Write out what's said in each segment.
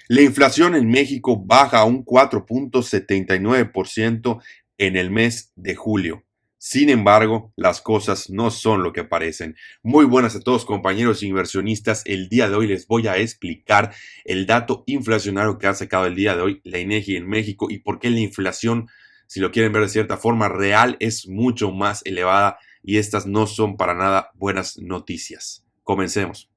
La inflación en México baja a un 4.79% en el mes de julio. Sin embargo, las cosas no son lo que parecen. Muy buenas a todos compañeros inversionistas. El día de hoy les voy a explicar el dato inflacionario que ha sacado el día de hoy la INEGI en México y por qué la inflación, si lo quieren ver de cierta forma real, es mucho más elevada y estas no son para nada buenas noticias. Comencemos.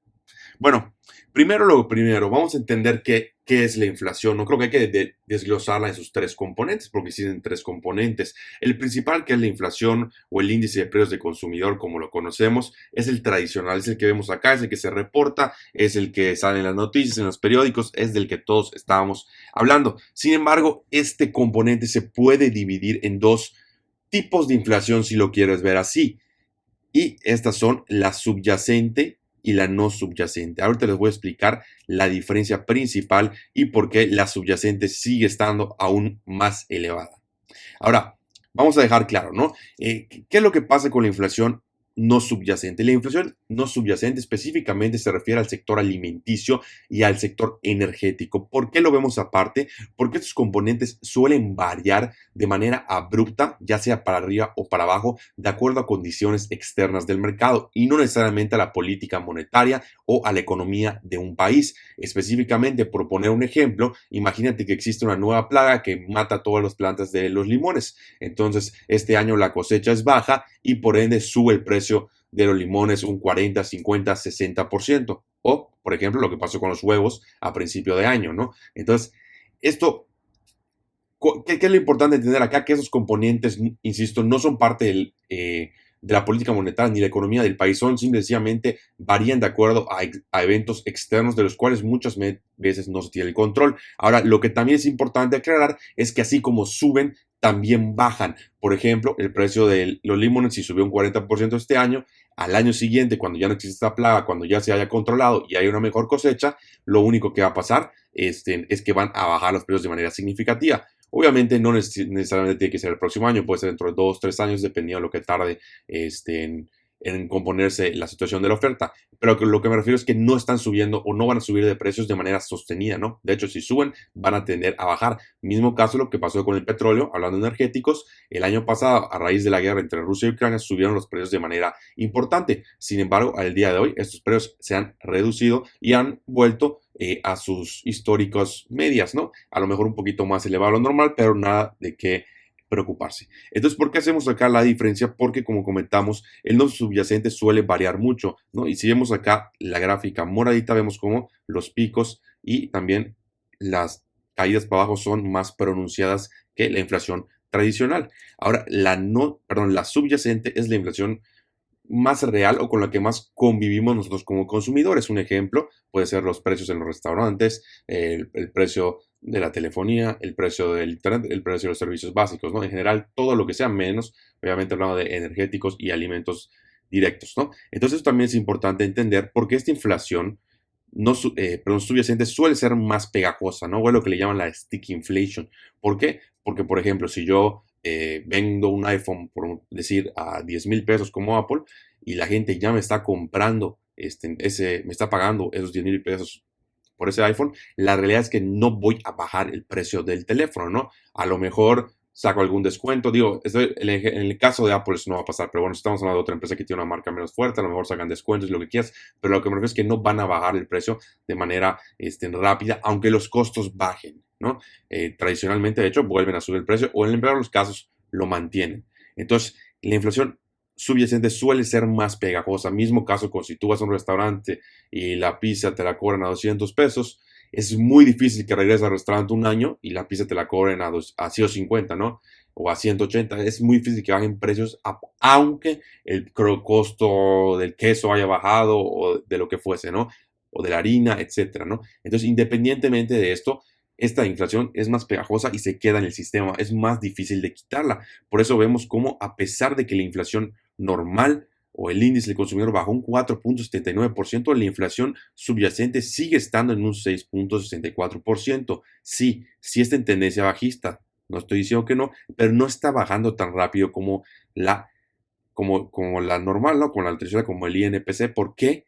Bueno, primero lo primero, vamos a entender qué es la inflación. No creo que hay que desglosarla en sus tres componentes, porque existen tres componentes. El principal, que es la inflación o el índice de precios de consumidor, como lo conocemos, es el tradicional, es el que vemos acá, es el que se reporta, es el que sale en las noticias, en los periódicos, es del que todos estábamos hablando. Sin embargo, este componente se puede dividir en dos tipos de inflación, si lo quieres ver así. Y estas son la subyacente y la no subyacente. Ahorita les voy a explicar la diferencia principal y por qué la subyacente sigue estando aún más elevada. Ahora, vamos a dejar claro, ¿no? ¿Qué es lo que pasa con la inflación no subyacente? La inflación no subyacente específicamente se refiere al sector alimenticio y al sector energético. ¿Por qué lo vemos aparte? Porque estos componentes suelen variar de manera abrupta, ya sea para arriba o para abajo, de acuerdo a condiciones externas del mercado y no necesariamente a la política monetaria o a la economía de un país. Específicamente, por poner un ejemplo, imagínate que existe una nueva plaga que mata todas las plantas de los limones. Entonces, este año la cosecha es baja y por ende sube el precio de los limones un 40, 50, 60%. O, por ejemplo, lo que pasó con los huevos a principio de año, ¿no? Entonces, esto, ¿qué es lo importante entender acá? Que esos componentes, insisto, no son parte de la política monetaria ni la economía del país, son simplemente varían de acuerdo a eventos externos de los cuales muchas veces no se tiene el control. Ahora, lo que también es importante aclarar es que así como suben, también bajan. Por ejemplo, el precio de los limones, si subió un 40% este año, al año siguiente, cuando ya no existe esta plaga, cuando ya se haya controlado y hay una mejor cosecha, lo único que va a pasar es que van a bajar los precios de manera significativa. Obviamente no necesariamente tiene que ser el próximo año, puede ser dentro de 2, 3 años, dependiendo de lo que tarde en componerse la situación de la oferta. Pero lo que me refiero es que no están subiendo o no van a subir de precios de manera sostenida, ¿no? De hecho, si suben, van a tender a bajar. Mismo caso lo que pasó con el petróleo, hablando de energéticos, el año pasado, a raíz de la guerra entre Rusia y Ucrania, subieron los precios de manera importante. Sin embargo, al día de hoy, estos precios se han reducido y han vuelto a sus históricos medias, ¿no? A lo mejor un poquito más elevado a lo normal, pero nada de qué preocuparse. Entonces, ¿por qué hacemos acá la diferencia? Porque, como comentamos, el no subyacente suele variar mucho, ¿no? Y si vemos acá la gráfica moradita, vemos como los picos y también las caídas para abajo son más pronunciadas que la inflación tradicional. Ahora, la subyacente es la inflación más real o con la que más convivimos nosotros como consumidores. Un ejemplo puede ser los precios en los restaurantes, el precio de la telefonía, el precio del internet, el precio de los servicios básicos, ¿no? En general, todo lo que sea menos, obviamente hablando de energéticos y alimentos directos, ¿no? Entonces también es importante entender por qué esta inflación no, subyacente suele ser más pegajosa, ¿no? O es lo que le llaman la sticky inflation. ¿Por qué? Porque, por ejemplo, si yo vendo un iPhone, por decir, a 10,000 pesos como Apple, y la gente ya me está comprando, me está pagando esos 10,000 pesos por ese iPhone, la realidad es que no voy a bajar el precio del teléfono, ¿no? A lo mejor saco algún descuento, digo, en el caso de Apple eso no va a pasar, pero bueno, estamos hablando de otra empresa que tiene una marca menos fuerte, a lo mejor sacan descuentos y lo que quieras, pero lo que me refiero es que no van a bajar el precio de manera rápida, aunque los costos bajen, ¿no? Tradicionalmente, de hecho, vuelven a subir el precio o en el peor de los casos lo mantienen. Entonces, la inflación subyacente suele ser más pegajosa. Mismo caso con si tú vas a un restaurante y la pizza te la cobran a 200 pesos, es muy difícil que regreses al restaurante un año y la pizza te la cobren a 150, ¿no? O a 180. Es muy difícil que bajen precios, aunque el costo del queso haya bajado o de lo que fuese, ¿no? O de la harina, etcétera, ¿no? Entonces, independientemente de esto, esta inflación es más pegajosa y se queda en el sistema, es más difícil de quitarla. Por eso vemos cómo a pesar de que la inflación normal o el índice del consumidor bajó un 4.79%, la inflación subyacente sigue estando en un 6.64%. Sí, sí está en tendencia bajista, no estoy diciendo que no, pero no está bajando tan rápido como la normal, ¿no? Como la tradicional, como el INPC. ¿Por qué?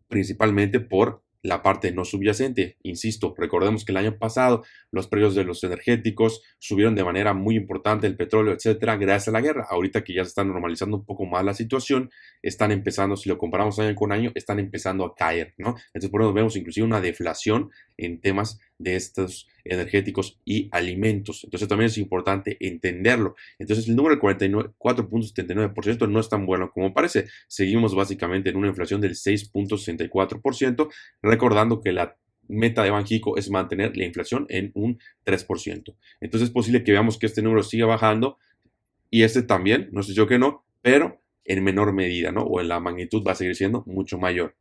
Principalmente por la parte no subyacente. Insisto, recordemos que el año pasado los precios de los energéticos subieron de manera muy importante, el petróleo, etcétera, gracias a la guerra. Ahorita que ya se está normalizando un poco más la situación, están empezando, si lo comparamos año con año, están empezando a caer, ¿no? Entonces, por eso vemos inclusive una deflación en temas de estos energéticos y alimentos. Entonces, también es importante entenderlo. Entonces, el número de 4.79% no es tan bueno como parece. Seguimos básicamente en una inflación del 6.64%, recordando que la meta de Banxico es mantener la inflación en un 3%. Entonces, es posible que veamos que este número siga bajando y este también, no sé yo que no, pero en menor medida, ¿no? O en la magnitud va a seguir siendo mucho mayor.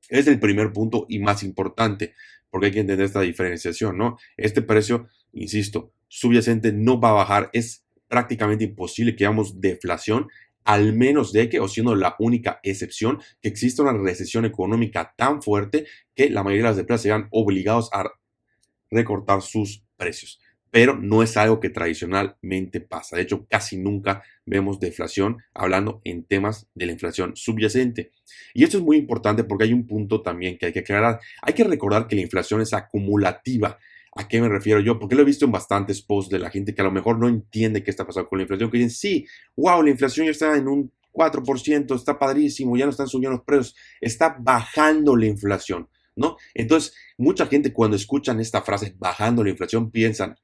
Es el primer punto y más importante, porque hay que entender esta diferenciación, ¿no? Este precio, insisto, subyacente no va a bajar, es prácticamente imposible que veamos deflación, al menos de que, o siendo la única excepción, que exista una recesión económica tan fuerte que la mayoría de las empresas sean obligados a recortar sus precios. Pero no es algo que tradicionalmente pasa. De hecho, casi nunca vemos deflación hablando en temas de la inflación subyacente. Y esto es muy importante porque hay un punto también que hay que aclarar. Hay que recordar que la inflación es acumulativa. ¿A qué me refiero yo? Porque lo he visto en bastantes posts de la gente que a lo mejor no entiende qué está pasando con la inflación, que dicen, sí, wow, la inflación ya está en un 4%, está padrísimo, ya no están subiendo los precios, está bajando la inflación, ¿no? Entonces, mucha gente cuando escuchan esta frase, bajando la inflación, piensan,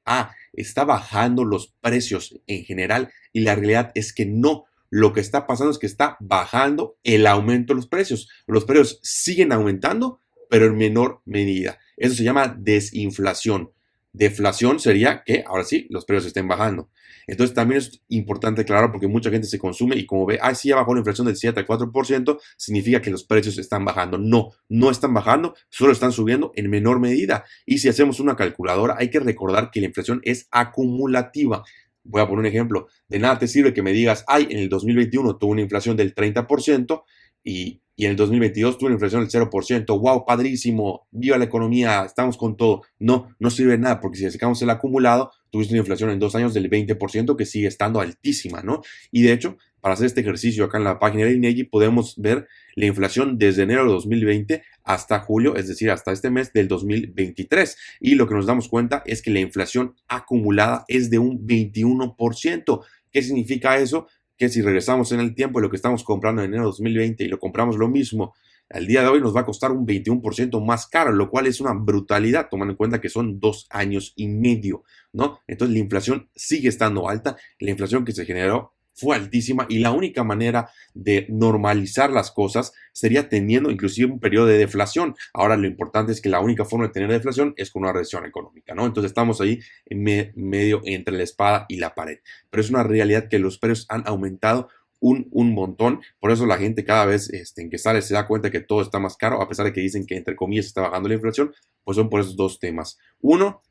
está bajando los precios en general, y la realidad es que no. Lo que está pasando es que está bajando el aumento de los precios. Los precios siguen aumentando, pero en menor medida. Eso se llama desinflación. Deflación sería que ahora sí los precios estén bajando. Entonces también es importante aclarar porque mucha gente se consume y como ve, sí, ya bajó la inflación del 7 al 4%, significa que los precios están bajando. No, no están bajando, solo están subiendo en menor medida. Y si hacemos una calculadora, hay que recordar que la inflación es acumulativa. Voy a poner un ejemplo. De nada te sirve que me digas, en el 2021 tuvo una inflación del 30% y en el 2022 tuvo una inflación del 0%. ¡Wow! Padrísimo. ¡Viva la economía! Estamos con todo. No, no sirve de nada porque si sacamos el acumulado, tuviste una inflación en 2 años del 20% que sigue estando altísima, ¿no? Y de hecho, para hacer este ejercicio acá en la página de INEGI podemos ver la inflación desde enero de 2020 hasta julio, es decir, hasta este mes del 2023. Y lo que nos damos cuenta es que la inflación acumulada es de un 21%. ¿Qué significa eso? Que si regresamos en el tiempo y lo que estamos comprando en enero de 2020 y lo compramos lo mismo al día de hoy, nos va a costar un 21% más caro, lo cual es una brutalidad, tomando en cuenta que son 2 años y medio, ¿no? Entonces la inflación sigue estando alta, la inflación que se generó fue altísima y la única manera de normalizar las cosas sería teniendo inclusive un periodo de deflación. Ahora lo importante es que la única forma de tener deflación es con una recesión económica, ¿no? Entonces estamos ahí en medio entre la espada y la pared. Pero es una realidad que los precios han aumentado un montón. Por eso la gente cada vez en que sale se da cuenta que todo está más caro, a pesar de que dicen que entre comillas está bajando la inflación, pues son por esos dos temas. Uno,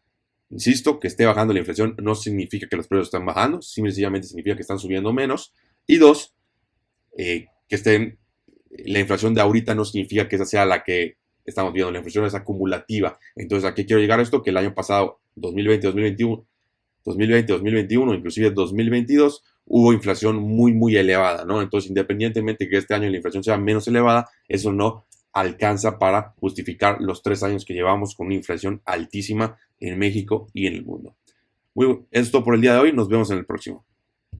insisto, que esté bajando la inflación no significa que los precios están bajando, simplemente significa que están subiendo menos. Y dos, la inflación de ahorita no significa que esa sea la que estamos viendo. La inflación es acumulativa. Entonces, ¿a qué quiero llegar esto? Que el año pasado, 2020, 2021, inclusive 2022, hubo inflación muy, muy elevada, ¿no? Entonces, independientemente que este año la inflación sea menos elevada, eso no alcanza para justificar los 3 años que llevamos con una inflación altísima en México y en el mundo. Muy bien, esto por el día de hoy. Nos vemos en el próximo.